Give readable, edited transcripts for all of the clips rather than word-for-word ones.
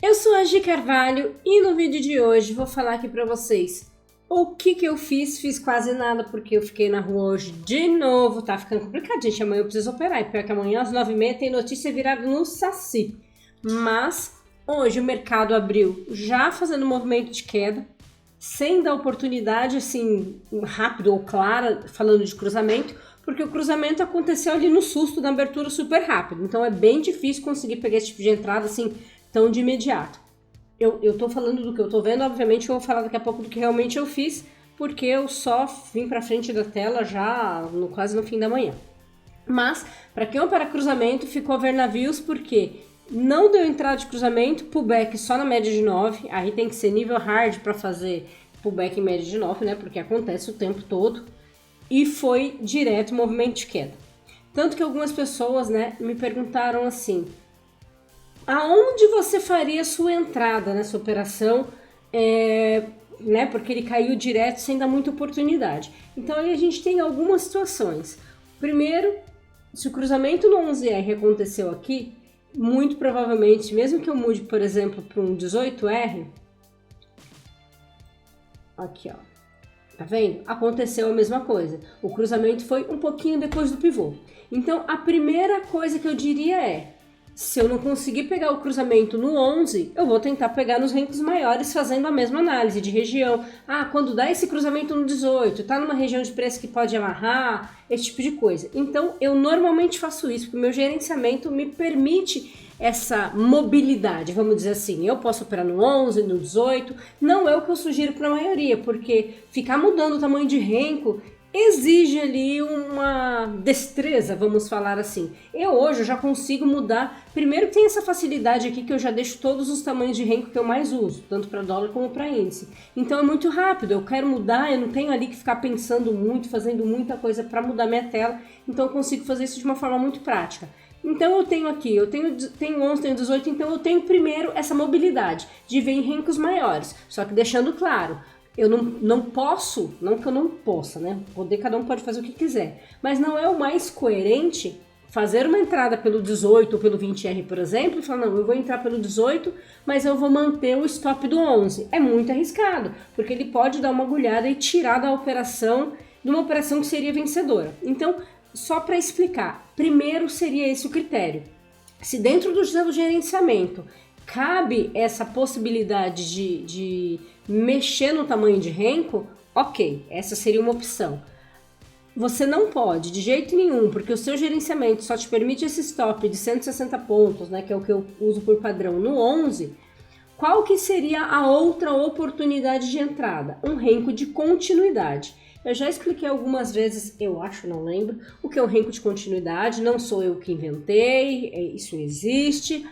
Eu sou a Gi Carvalho e no vídeo de hoje vou falar aqui pra vocês o que eu fiz. Fiz quase nada porque eu fiquei na rua hoje de novo. Tá ficando complicado, gente. Amanhã eu preciso operar. E pior que amanhã às 9h30 tem notícia virada no Saci. Mas hoje o mercado abriu já fazendo movimento de queda, sem dar oportunidade assim rápido ou clara, falando de cruzamento, porque o cruzamento aconteceu ali no susto da abertura super rápido. Então é bem difícil conseguir pegar esse tipo de entrada assim tão de imediato. Eu tô falando do que eu tô vendo, obviamente eu vou falar daqui a pouco do que realmente eu fiz, porque eu só vim pra frente da tela já quase no fim da manhã. Mas, para quem opera cruzamento, ficou a ver navios porque não deu entrada de cruzamento, pullback só na média de 9, aí tem que ser nível hard para fazer pullback em média de 9, né, porque acontece o tempo todo, e foi direto movimento de queda. Tanto que algumas pessoas, né, me perguntaram assim: aonde você faria sua entrada nessa operação, né? Porque ele caiu direto sem dar muita oportunidade. Então aí a gente tem algumas situações. Primeiro, se o cruzamento no 11R aconteceu aqui, muito provavelmente, mesmo que eu mude, por exemplo, para um 18R, aqui ó, tá vendo? Aconteceu a mesma coisa. O cruzamento foi um pouquinho depois do pivô. Então a primeira coisa que eu diria é: se eu não conseguir pegar o cruzamento no 11, eu vou tentar pegar nos ranks maiores fazendo a mesma análise de região. Ah, quando dá esse cruzamento no 18, tá numa região de preço que pode amarrar, esse tipo de coisa. Então, eu normalmente faço isso, porque o meu gerenciamento me permite essa mobilidade, vamos dizer assim. Eu posso operar no 11, no 18, não é o que eu sugiro para a maioria, porque ficar mudando o tamanho de renco exige ali uma destreza, vamos falar assim. Eu hoje já consigo mudar. Primeiro tem essa facilidade aqui que eu já deixo todos os tamanhos de renco que eu mais uso, tanto para dólar como para índice. Então é muito rápido, eu quero mudar, eu não tenho ali que ficar pensando muito, fazendo muita coisa para mudar minha tela, então eu consigo fazer isso de uma forma muito prática. Então eu tenho aqui, eu tenho 11, tenho 18, então eu tenho primeiro essa mobilidade de ver em rencos maiores, só que deixando claro, eu não posso, não que eu não possa, né? Poder, cada um pode fazer o que quiser. Mas não é o mais coerente fazer uma entrada pelo 18 ou pelo 20R, por exemplo, e falar: não, eu vou entrar pelo 18, mas eu vou manter o stop do 11. É muito arriscado, porque ele pode dar uma agulhada e tirar da operação, de uma operação que seria vencedora. Então, só para explicar, primeiro seria esse o critério. Se dentro do seu gerenciamento cabe essa possibilidade de mexer no tamanho de renco, ok, essa seria uma opção. Você não pode, de jeito nenhum, porque o seu gerenciamento só te permite esse stop de 160 pontos, né, que é o que eu uso por padrão no 11, qual que seria a outra oportunidade de entrada? Um renco de continuidade. Eu já expliquei algumas vezes, eu acho, não lembro, o que é um renco de continuidade, não sou eu que inventei, isso existe.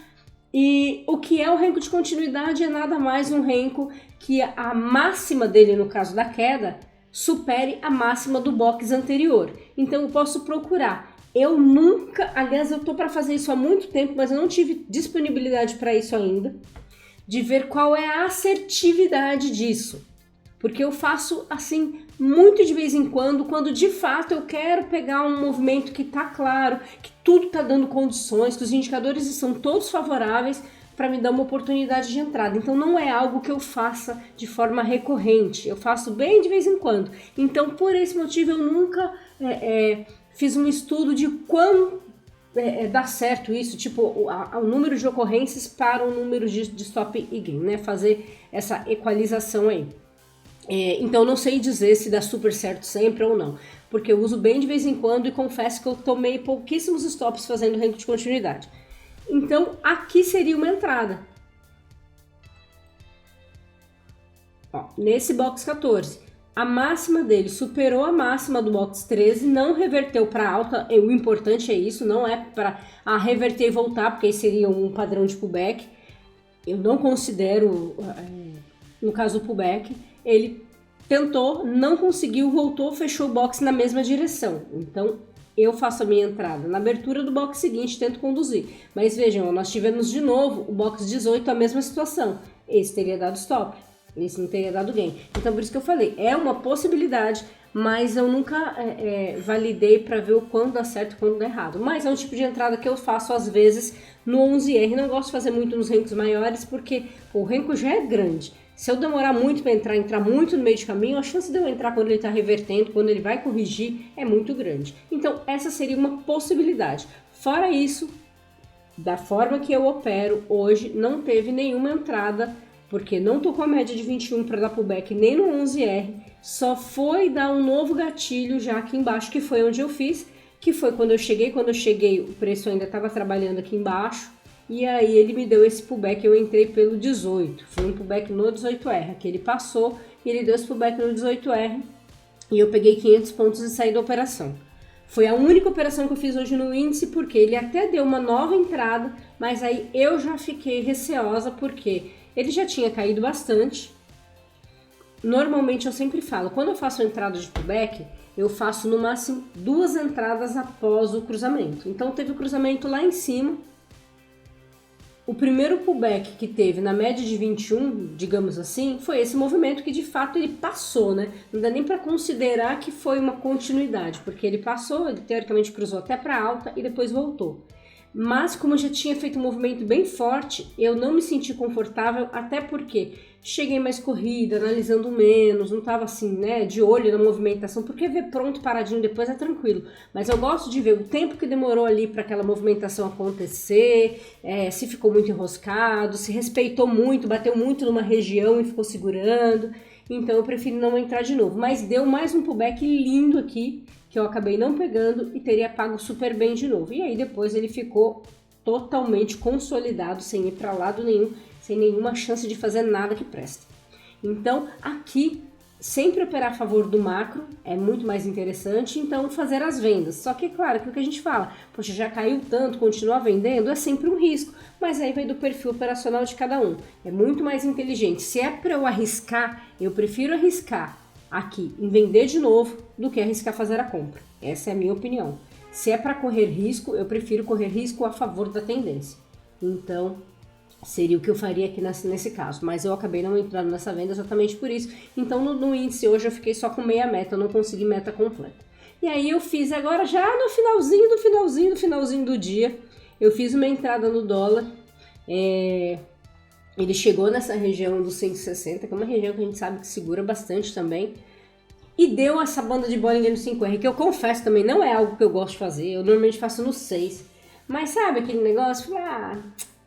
E o que é o renco de continuidade é nada mais um renco que a máxima dele, no caso da queda, supere a máxima do box anterior. Então eu posso procurar. Eu nunca, aliás, eu tô para fazer isso há muito tempo, mas eu não tive disponibilidade para isso ainda, de ver qual é a assertividade disso. Porque eu faço assim muito de vez em quando de fato eu quero pegar um movimento que tá claro, que tudo tá dando condições, que os indicadores são todos favoráveis para me dar uma oportunidade de entrada. Então não é algo que eu faça de forma recorrente, eu faço bem de vez em quando. Então por esse motivo eu nunca fiz um estudo de quando dá certo isso, tipo o número de ocorrências para o número de stop e gain, né? Fazer essa equalização aí. Então não sei dizer se dá super certo sempre ou não, porque eu uso bem de vez em quando e confesso que eu tomei pouquíssimos stops fazendo renco de continuidade. Então aqui seria uma entrada. Ó, nesse box 14, a máxima dele superou a máxima do box 13, não reverteu para alta, o importante é isso, não é para reverter e voltar, porque aí seria um padrão de pullback. Eu não considero, no caso, o pullback. Ele tentou, não conseguiu, voltou, fechou o box na mesma direção. Então, eu faço a minha entrada na abertura do box seguinte, tento conduzir. Mas vejam, nós tivemos de novo o box 18, a mesma situação. Esse teria dado stop. Isso não teria dado gain. Então, por isso que eu falei, é uma possibilidade, mas eu nunca validei para ver o quando dá certo e quando dá errado. Mas é um tipo de entrada que eu faço às vezes no 11R. Não gosto de fazer muito nos rencos maiores, porque o renco já é grande. Se eu demorar muito para entrar muito no meio de caminho, a chance de eu entrar quando ele está revertendo, quando ele vai corrigir, é muito grande. Então, essa seria uma possibilidade. Fora isso, da forma que eu opero hoje, não teve nenhuma entrada, porque não tô com a média de 21 para dar pullback nem no 11R, só foi dar um novo gatilho já aqui embaixo, que foi onde eu fiz, que foi quando eu cheguei o preço ainda estava trabalhando aqui embaixo, e aí ele me deu esse pullback, eu entrei pelo 18, foi um pullback no 18R, aqui ele passou e ele deu esse pullback no 18R, e eu peguei 500 pontos e saí da operação. Foi a única operação que eu fiz hoje no índice, porque ele até deu uma nova entrada, mas aí eu já fiquei receosa, porque ele já tinha caído bastante. Normalmente eu sempre falo, quando eu faço entrada de pullback, eu faço no máximo 2 entradas após o cruzamento. Então teve o cruzamento lá em cima. O primeiro pullback que teve na média de 21, digamos assim, foi esse movimento que de fato ele passou, né? Não dá nem para considerar que foi uma continuidade, porque ele passou, ele teoricamente cruzou até para alta e depois voltou. Mas como eu já tinha feito um movimento bem forte, eu não me senti confortável, até porque cheguei mais corrida, analisando menos, não estava assim, né, de olho na movimentação, porque ver pronto, paradinho depois é tranquilo. Mas eu gosto de ver o tempo que demorou ali para aquela movimentação acontecer, se ficou muito enroscado, se respeitou muito, bateu muito numa região e ficou segurando. Então eu prefiro não entrar de novo. Mas deu mais um pullback lindo aqui, que eu acabei não pegando e teria pago super bem de novo. E aí depois ele ficou totalmente consolidado, sem ir para lado nenhum, sem nenhuma chance de fazer nada que preste. Então aqui, sempre operar a favor do macro é muito mais interessante, então fazer as vendas. Só que, claro, aquilo que a gente fala, poxa, já caiu tanto, continuar vendendo, é sempre um risco. Mas aí vai do perfil operacional de cada um. É muito mais inteligente. Se é para eu arriscar, eu prefiro arriscar aqui em vender de novo do que arriscar fazer a compra. Essa é a minha opinião. Se é para correr risco, eu prefiro correr risco a favor da tendência. Então, seria o que eu faria aqui nesse caso. Mas eu acabei não entrando nessa venda exatamente por isso. Então, no índice hoje eu fiquei só com meia meta, eu não consegui meta completa. E aí eu fiz agora já no finalzinho do dia, eu fiz uma entrada no dólar. Ele chegou nessa região dos 160, que é uma região que a gente sabe que segura bastante também. E deu essa banda de Bollinger no 5R, que eu confesso também não é algo que eu gosto de fazer. Eu normalmente faço no 6. Mas sabe aquele negócio?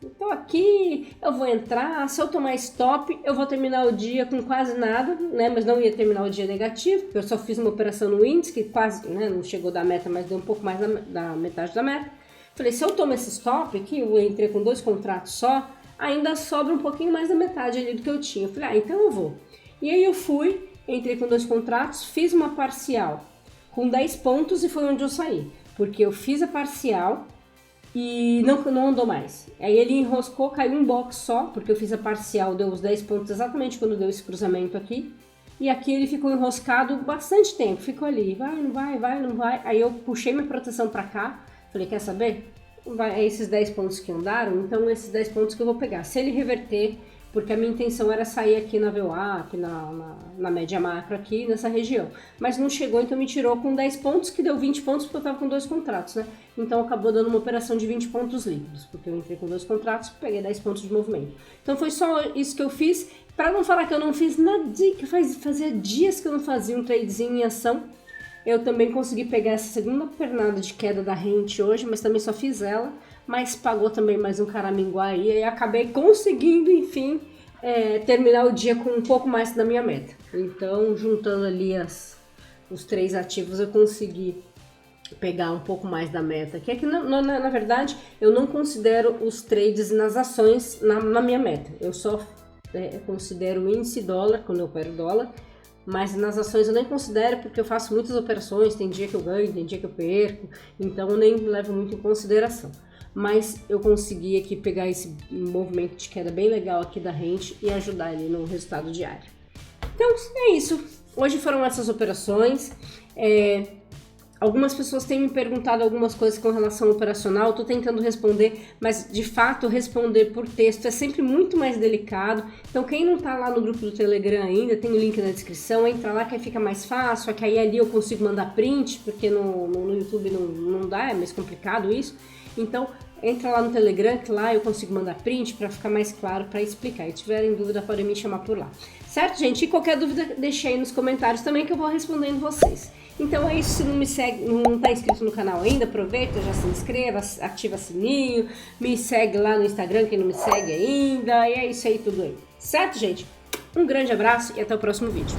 Eu tô aqui, eu vou entrar. Se eu tomar stop, eu vou terminar o dia com quase nada, né? Mas não ia terminar o dia negativo, porque eu só fiz uma operação no índice, que quase, né, não chegou da meta, mas deu um pouco mais da metade da meta. Falei, se eu tomo esse stop aqui, eu entrei com 2 contratos só, ainda sobra um pouquinho mais da metade ali do que eu tinha. Eu falei, então eu vou. E aí eu fui, entrei com 2 contratos, fiz uma parcial com 10 pontos e foi onde eu saí. Porque eu fiz a parcial e não andou mais. Aí ele enroscou, caiu um box só, porque eu fiz a parcial, deu os 10 pontos exatamente quando deu esse cruzamento aqui. E aqui ele ficou enroscado bastante tempo, ficou ali, vai, não vai. Aí eu puxei minha proteção pra cá, falei, quer saber? É esses 10 pontos que andaram, então esses 10 pontos que eu vou pegar. Se ele reverter, porque a minha intenção era sair aqui na VWAP, na média macro aqui, nessa região. Mas não chegou, então me tirou com 10 pontos, que deu 20 pontos, porque eu estava com 2 contratos, né? Então acabou dando uma operação de 20 pontos líquidos, porque eu entrei com 2 contratos, peguei 10 pontos de movimento. Então foi só isso que eu fiz, para não falar que eu não fiz nada, que fazia dias que eu não fazia um tradezinho em ação. Eu também consegui pegar essa segunda pernada de queda da rente hoje, mas também só fiz ela, mas pagou também mais um caraminguá aí, e acabei conseguindo, enfim, terminar o dia com um pouco mais da minha meta. Então, juntando ali os 3 ativos, eu consegui pegar um pouco mais da meta. Que é que, na verdade, eu não considero os trades nas ações na minha meta. Eu só considero o índice dólar, quando eu opero dólar, mas nas ações eu nem considero, porque eu faço muitas operações, tem dia que eu ganho, tem dia que eu perco, então eu nem levo muito em consideração. Mas eu consegui aqui pegar esse movimento de queda bem legal aqui da rente e ajudar ele no resultado diário. Então é isso, hoje foram essas operações. Algumas pessoas têm me perguntado algumas coisas com relação ao operacional, estou tentando responder, mas de fato responder por texto é sempre muito mais delicado. Então quem não está lá no grupo do Telegram ainda, tem o link na descrição, entra lá que aí fica mais fácil, que aí ali eu consigo mandar print, porque no YouTube não dá, é mais complicado isso. Então entra lá no Telegram, que lá eu consigo mandar print para ficar mais claro, para explicar. E se tiverem dúvida, podem me chamar por lá. Certo, gente? E qualquer dúvida, deixe aí nos comentários também que eu vou respondendo vocês. Então é isso, se não me segue, não está inscrito no canal ainda, aproveita, já se inscreva, ativa sininho, me segue lá no Instagram, quem não me segue ainda, e é isso aí tudo aí. Certo, gente? Um grande abraço e até o próximo vídeo.